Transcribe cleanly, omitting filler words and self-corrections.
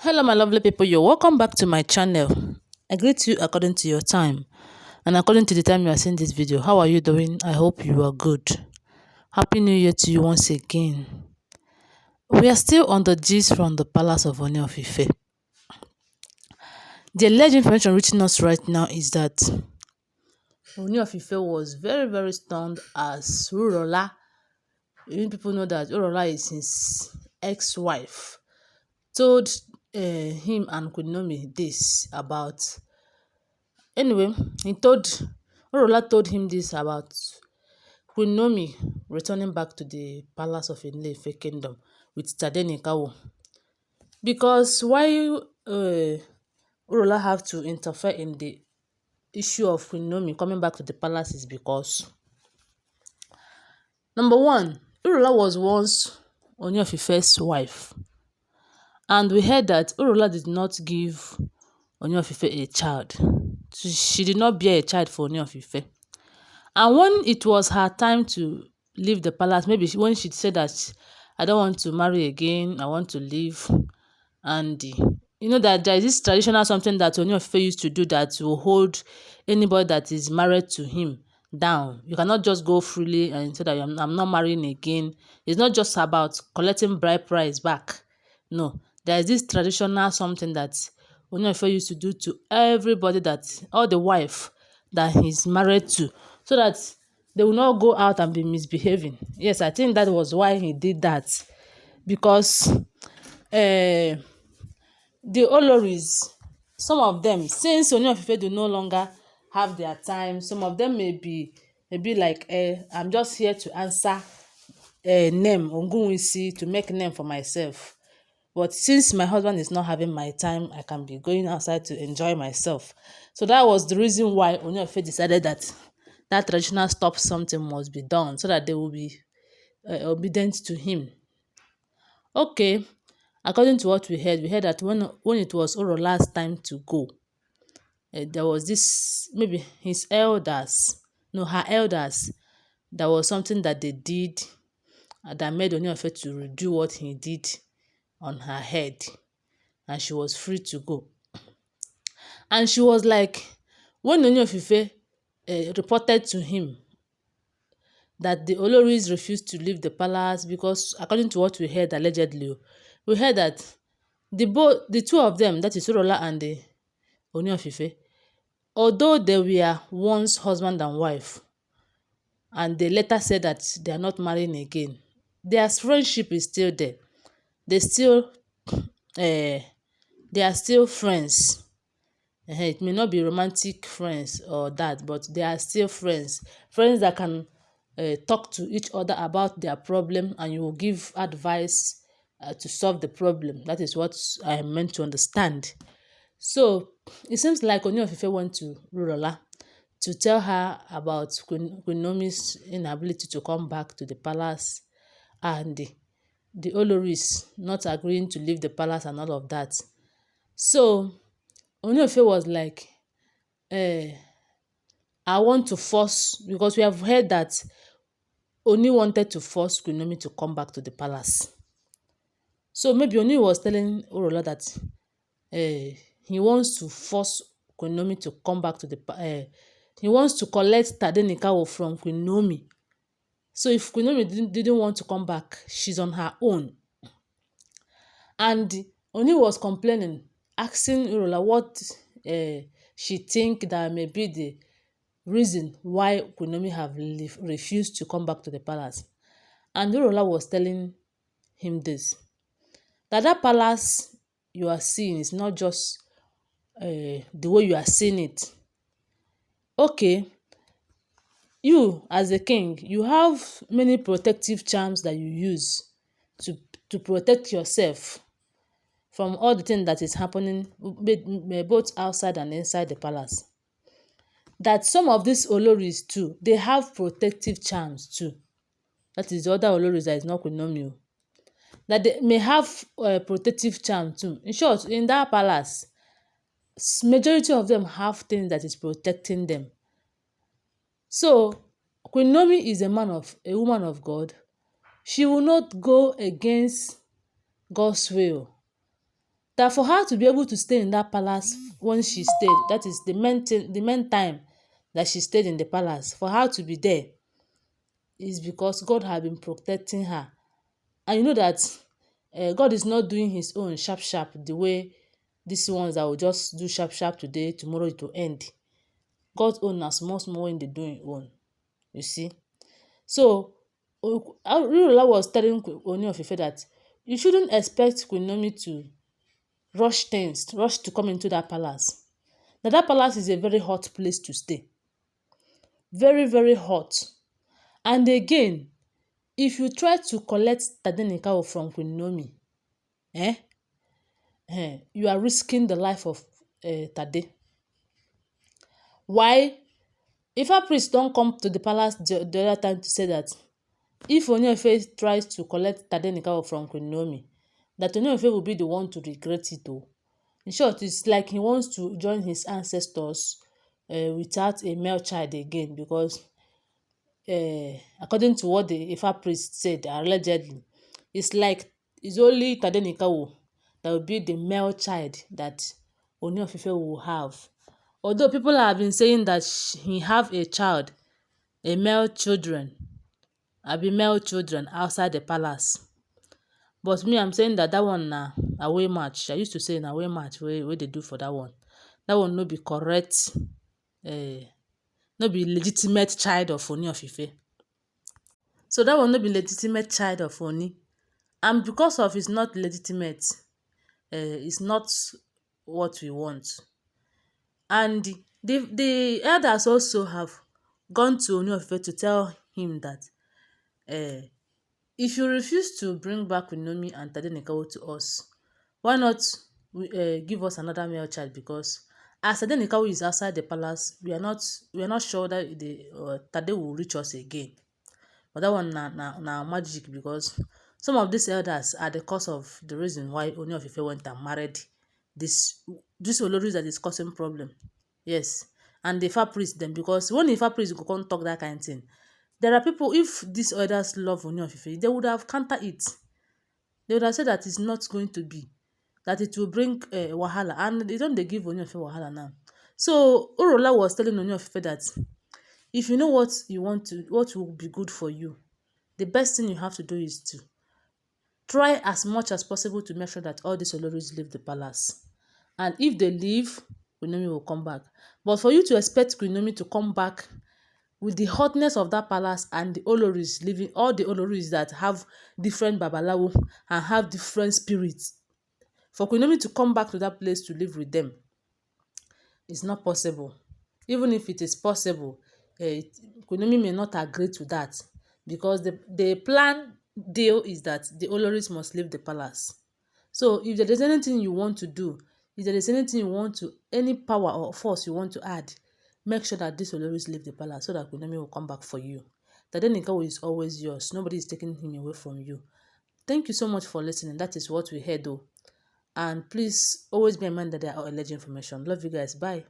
Hello, my lovely people. You're welcome back to my channel. I greet you according to your time and according to the time you are seeing this video. How are you doing? I hope you are good. Happy New Year to you once again. We are still on the gist from the palace of Ooni of Ife. The alleged information reaching us right now is that Ooni of Ife was very stunned as Wurola. People know that Wurola is his ex-wife. Told him and Queen Naomi this about. Anyway, Wurola told him this about Queen Naomi returning back to the palace of Ile-Ife kingdom with TADENIKAWO. Because why Wurola have to interfere in the issue of Queen Naomi coming back to the palace is because, number one, Wurola was once Ooni of Ife's wife. And we heard that Wurola did not give Ooni of Ife a child. She did not bear a child for Ooni of Ife. And when it was her time to leave the palace, maybe when she said that I don't want to marry again, I want to leave, and you know that there is this traditional something that Ooni of Ife used to do that will hold anybody that is married to him down. You cannot just go freely and say that I'm not marrying again. It's not just about collecting bride price back. No, there is this traditional something that Ooni of Ife used to do to everybody, that all the wife that he's married to, so that they will not go out and be misbehaving. Yes, I think that was why he did that, because the oloris, some of them, since Ooni of Ife do no longer have their time, some of them may be like, I'm just here to answer name ogunwusi, to make name for myself. But since my husband is not having my time, I can be going outside to enjoy myself. So that was the reason why Ooni of Ife decided that that traditional stop something must be done, so that they will be obedient to him. Okay, according to what we heard that when it was Orola's time to go, there was this, maybe his elders, no, her elders, there was something that they did that made Ooni of Ife to redo what he did on her head, and she was free to go. And she was like, when Ooni of Ife reported to him that the oloris refused to leave the palace, because according to what we heard allegedly, we heard that the two of them, that is Wurola and the Ooni of Ife, although they were once husband and wife, and they later said that they are not marrying again, their friendship is still there. They still they are still friends. It may not be romantic friends or that, but they are still friends that can talk to each other about their problem, and you will give advice to solve the problem. That is what I am meant to understand. So it seems like Ooni of Ife went to Wurola to tell her about Queen Naomi's inability to come back to the palace, and the oloris not agreeing to leave the palace and all of that. So Ooni of Ife was like, I want to force, because we have heard that Ooni wanted to force Queen Naomi to come back to the palace. So maybe Ooni was telling Wurola that he wants to force Queen Naomi to come back to the he wants to collect TADENIKAWO from Queen Naomi. So if Queen Naomi didn't want to come back, she's on her own. And Ooni was complaining, asking Wurola what she think that may be the reason why Queen Naomi have refused to come back to the palace. And Wurola was telling him this, that palace you are seeing is not just the way you are seeing it. Okay, you as a king, you have many protective charms that you use to protect yourself from all the things that is happening both outside and inside the palace. That some of these oloris too, they have protective charms too. That is the other oloris that is not Queen Naomi. That they may have protective charm too. In short, in that palace, majority of them have things that is protecting them. So Queen Naomi is a woman of God. She will not go against God's will. that for her to be able to stay in that palace when she stayed, that is the main time that she stayed in the palace, for her to be there is because God had been protecting her. And you know that God is not doing his own sharp sharp the way these ones that will just do sharp sharp today, tomorrow it will end. God's own na small small when they do his own, you see. So Wurola was telling Ooni of Ife that you shouldn't expect Queen Naomi to rush to come into that palace. Now that palace is a very hot place to stay. Very, very hot. And again, if you try to collect TADENIKAWO from Queen Naomi, you are risking the life of Tade. Why? Ifa priest don come to the palace the other time to say that if Ooni of Ife tries to collect TADENIKAWO from Queen Naomi, that Ooni of Ife will be the one to regret it. In short, it's like he wants to join his ancestors without a male child again, because according to what the Ifa priest said, allegedly, it's like it's only TADENIKAWO that will be the male child that Ooni of Ife will have. Although people have been saying that he have a child, a male children outside the palace. But me, I'm saying that one na away match. I used to say na away match wey they do for that one. That one no be correct, no be legitimate child of Ooni of Ife. So that one no be legitimate child of Ooni. And because of it's not legitimate, it's not what we want. And the elders also have gone to Ooni of Ife to tell him that if you refuse to bring back Queen Naomi and TADENIKAWO to us, why not give us another male child? Because as TADENIKAWO is outside the palace, we are not sure that the Tade will reach us again. But that one na magic, because some of these elders are the cause of the reason why Ooni of Ife went and married this olori that is causing problem. Yes, and the Ifa priest then, because when the Ifa priest go come talk that kind of thing, there are people, if these elders love Ooni of Ife, they would have counter it. They would have said that it's not going to be, that it will bring wahala, and they don't give Ooni of Ife wahala now. So Wurola was telling Ooni of Ife that if you know what will be good for you, the best thing you have to do is to try as much as possible to make sure that all these oloris leave the palace. And if they leave, Queen Naomi will come back. But for you to expect Queen Naomi to come back with the hotness of that palace and the oloris living, all the oloris that have different babalawo and have different spirits, for Queen Naomi to come back to that place to live with them, it's not possible. Even if it is possible, Queen Naomi may not agree to that, because the plan deal is that the oloris must leave the palace. So if there is anything you want to do, if there is anything you want to, any power or force you want to add, make sure that this oloris leave the palace so that Queen Naomi will come back for you. TADENIKAWO is always yours. Nobody is taking him away from you. Thank you so much for listening. That is what we heard though. And please always bear in mind that they are all alleged information. Love you guys. Bye.